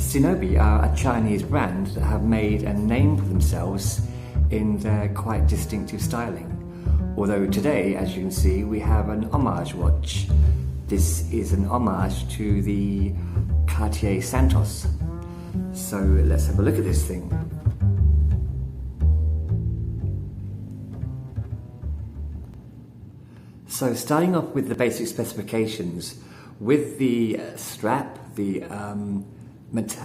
Sinobi are a Chinese brand that have made a name for themselves in their quite distinctive styling. Although today, as you can see, we have an Homage watch. This is an homage to the Cartier Santos. So let's have a look at this thing. So starting off with the basic specifications, with the strap, the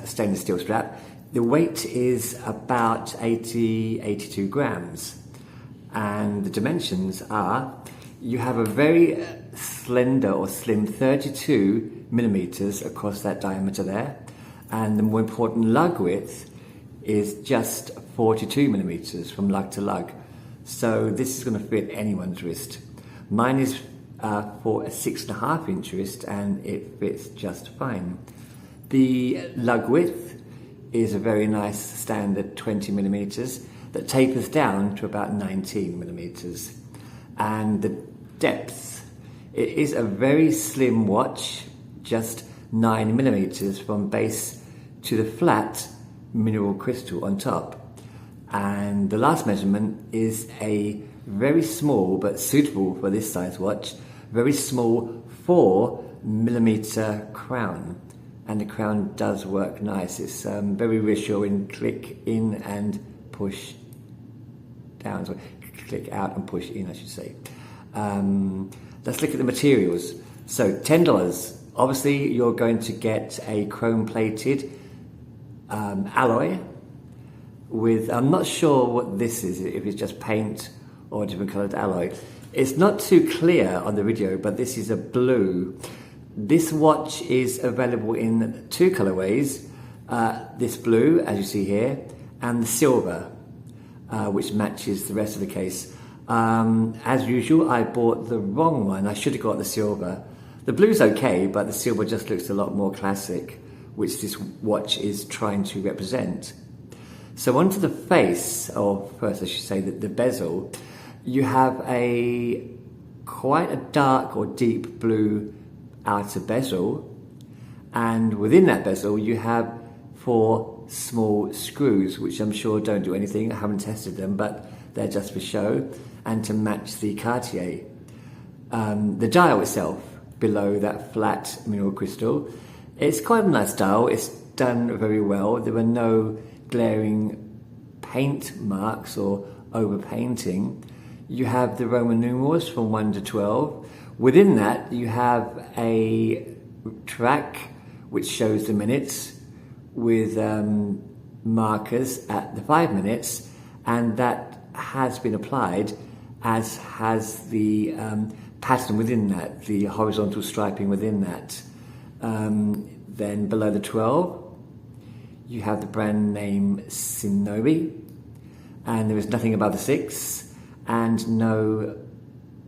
stainless steel strap, the weight is about 82 grams. And the dimensions are, you have a very slender or slim 32 millimeters across that diameter there. And the more important lug width is just 42 millimeters from lug to lug. So this is going to fit anyone's wrist. Mine is for a 6.5 inch wrist and it fits just fine. The lug width is a very nice standard 20 millimeters that tapers down to about 19 millimeters. And the depth, it is a very slim watch, just 9 millimeters from base to the flat mineral crystal on top. And the last measurement is a very small, but suitable for this size watch, very small 4 millimeter crown. And the crown does work nice. It's very reassuring. Click in and push down. So click out and push in, I should say. Let's look at the materials. So $10. Obviously, you're going to get a chrome-plated alloy with, I'm not sure what this is, if it's just paint or a different coloured alloy. It's not too clear on the video, but this is a blue. This watch is available in 2 colorways, this blue, as you see here, and the silver, which matches the rest of the case. As usual, I bought the wrong one. I should have got the silver. The blue's okay, but the silver just looks a lot more classic, which this watch is trying to represent. So onto the face, or first I should say that the bezel, you have quite a dark or deep blue outer bezel, and within that bezel you have 4 small screws, which I'm sure don't do anything. I haven't tested them, but they're just for show and to match the Cartier. The dial itself, below that flat mineral crystal, it's quite a nice dial. It's done very well. There were no glaring paint marks or overpainting. You have the Roman numerals from 1 to 12. Within that, you have a track which shows the minutes with markers at the 5 minutes, and that has been applied, as has the pattern within that, the horizontal striping within that. Then below the 12, you have the brand name Sinobi, and there is nothing above the 6, and no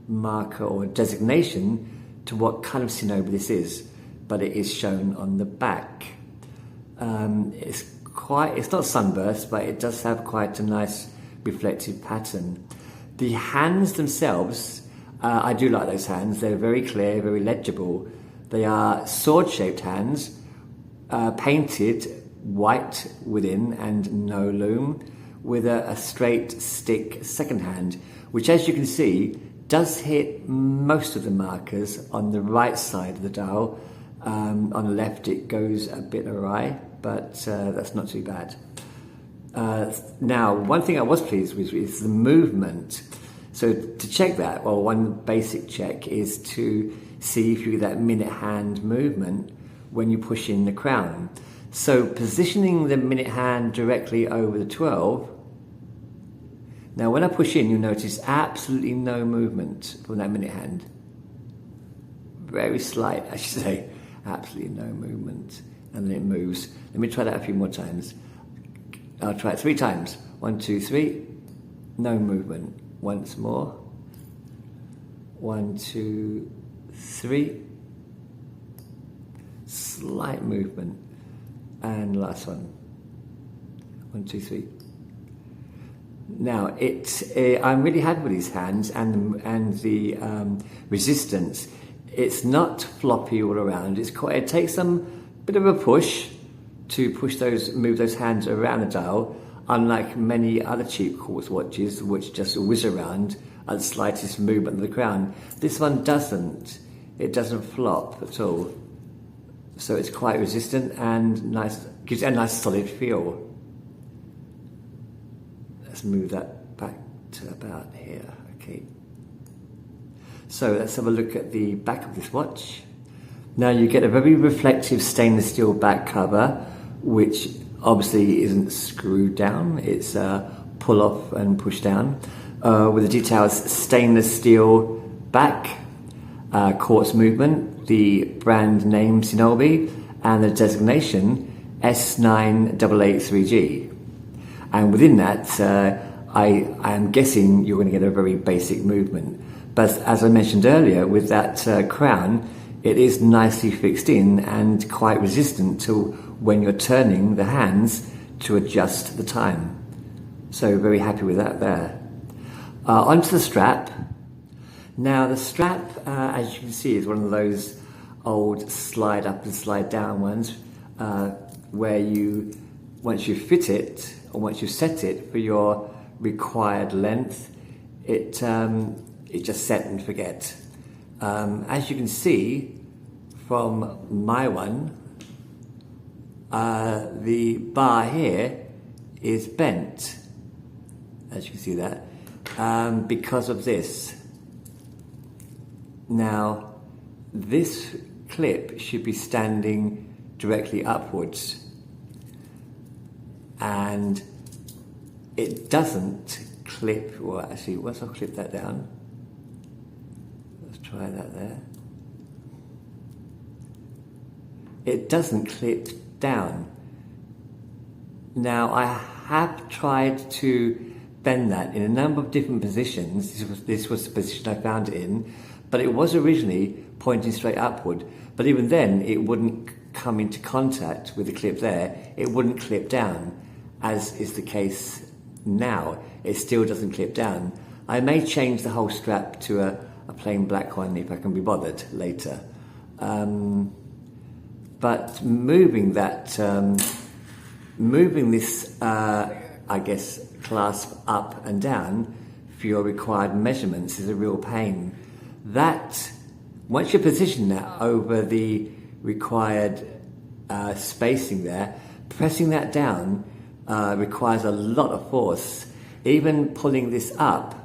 marker or designation to what kind of Sinobi this is, but it is shown on the back. It's not sunburst, but it does have quite a nice reflective pattern. The hands themselves, I do like those hands. They're very clear, very legible. They are sword-shaped hands, painted white within and no lume, with a straight stick second hand, which, as you can see, does hit most of the markers on the right side of the dial. On the left it goes a bit awry, but that's not too bad. Now, one thing I was pleased with is the movement. So to check that, well, one basic check is to see if you get that minute hand movement when you push in the crown. So positioning the minute hand directly over the 12, now when I push in, you'll notice absolutely no movement from that minute hand. Very slight, I should say. Absolutely no movement. And then it moves. Let me try that a few more times. I'll try it 3 times. 1, 2, 3. No movement. Once more. 1, 2, 3. Slight movement. And last one. 1, 2, 3. Now, I'm really happy with these hands and the resistance. It's not floppy all around. It takes some bit of a push, to move those hands around the dial, unlike many other cheap quartz watches which just whiz around at the slightest movement of the crown. This one doesn't. It doesn't flop at all. So it's quite resistant and nice, gives it a nice solid feel. Let's move that back to about here. Okay. So let's have a look at the back of this watch. Now you get a very reflective stainless steel back cover, which obviously isn't screwed down. It's pull off and push down. With the details stainless steel back, quartz movement, the brand name Sinobi, and the designation S9883G. And within that, I am guessing you're going to get a very basic movement. But as I mentioned earlier, with that crown, it is nicely fixed in and quite resistant to when you're turning the hands to adjust the time. So very happy with that there. Onto the strap. Now the strap, as you can see, is one of those old slide up and slide down ones where once you fit it, or once you set it for your required length, it just set and forget. As you can see from my one, the bar here is bent, as you can see that, because of this. Now, this clip should be standing directly upwards, and it doesn't clip. Well, actually, once I clip that down, let's try that there. It doesn't clip down. Now, I have tried to bend that in a number of different positions. This was the position I found it in, but it was originally pointing straight upward. But even then, it wouldn't come into contact with the clip there. It wouldn't clip down, as is the case now. It still doesn't clip down. I may change the whole strap to a plain black one if I can be bothered later. But moving this, I guess, clasp up and down for your required measurements is a real pain. That, once you position that over the required spacing there, pressing that down requires a lot of force. Even pulling this up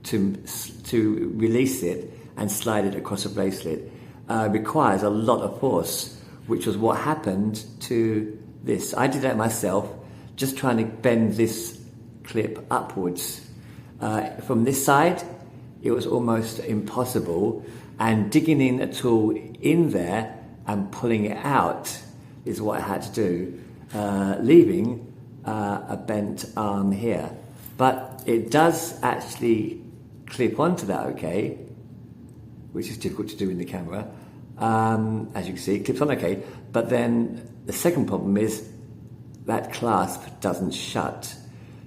to release it and slide it across a bracelet requires a lot of force, which was what happened to this. I did that myself, just trying to bend this clip upwards. From this side, it was almost impossible, and digging in a tool in there and pulling it out is what I had to do, leaving a bent arm here. But it does actually clip onto that okay, which is difficult to do in the camera. As you can see, it clips on okay, but then the second problem is that clasp doesn't shut.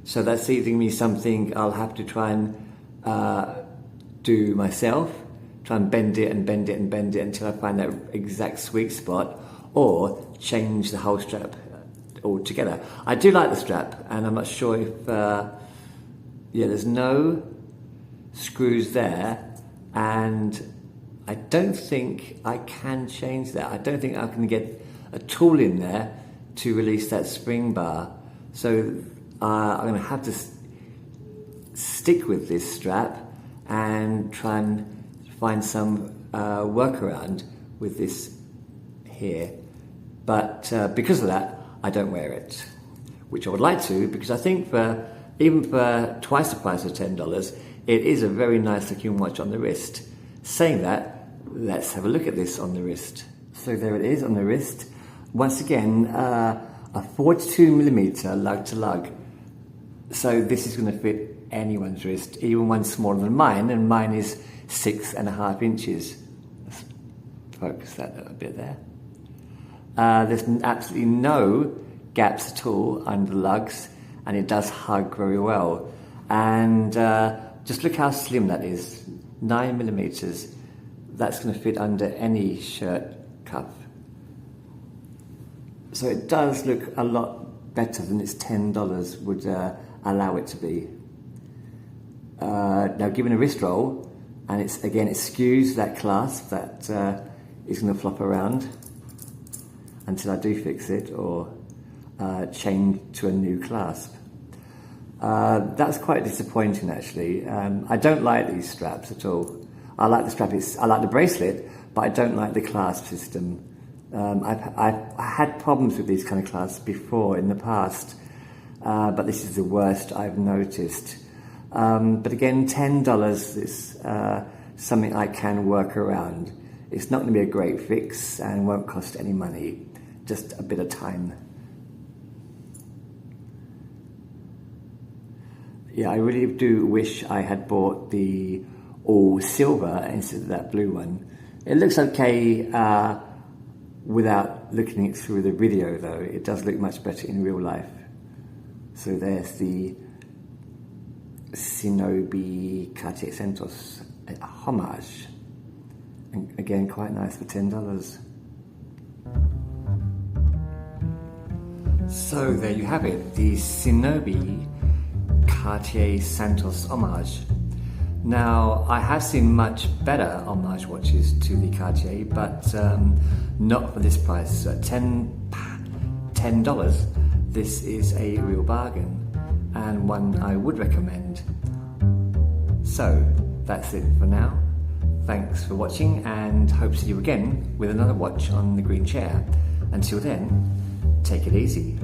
So that's either going to be something I'll have to try and do myself, try and bend it and bend it and bend it until I find that exact sweet spot, or change the whole strap altogether. I do like the strap, and I'm not sure if, there's no screws there, and I don't think I can change that. I don't think I can get a tool in there to release that spring bar. So I'm going to have to stick with this strap and try and find some workaround with this here. But because of that, I don't wear it, which I would like to, because I think even for twice the price of $10, it is a very nice looking watch on the wrist. Saying that, let's have a look at this on the wrist. So there it is on the wrist. Once again, a 42mm lug to lug. So this is going to fit anyone's wrist, even one smaller than mine, and mine is 6.5 inches. Let's focus that a bit there. There's absolutely no gaps at all under the lugs, and it does hug very well. And just look how slim that is, 9mm. That's going to fit under any shirt cuff. So it does look a lot better than its $10 would allow it to be. Now given a wrist roll, and it skews that clasp that is going to flop around until I do fix it or change to a new clasp. That's quite disappointing actually. I don't like these straps at all. I like the strap, I like the bracelet, but I don't like the clasp system. I've had problems with these kind of clasps before in the past, but this is the worst I've noticed. But again, $10 is something I can work around. It's not going to be a great fix and won't cost any money, just a bit of time. Yeah, I really do wish I had bought the all silver instead of that blue one. It looks okay without looking it through the video though. It does look much better in real life. So there's the Sinobi Cartier Santos Homage. And again, quite nice for $10. So there you have it, the Sinobi Cartier Santos Homage. Now, I have seen much better homage watches to the Cartier, but not for this price. $10, this is a real bargain, and one I would recommend. So, that's it for now. Thanks for watching, and hope to see you again with another watch on the green chair. Until then, take it easy.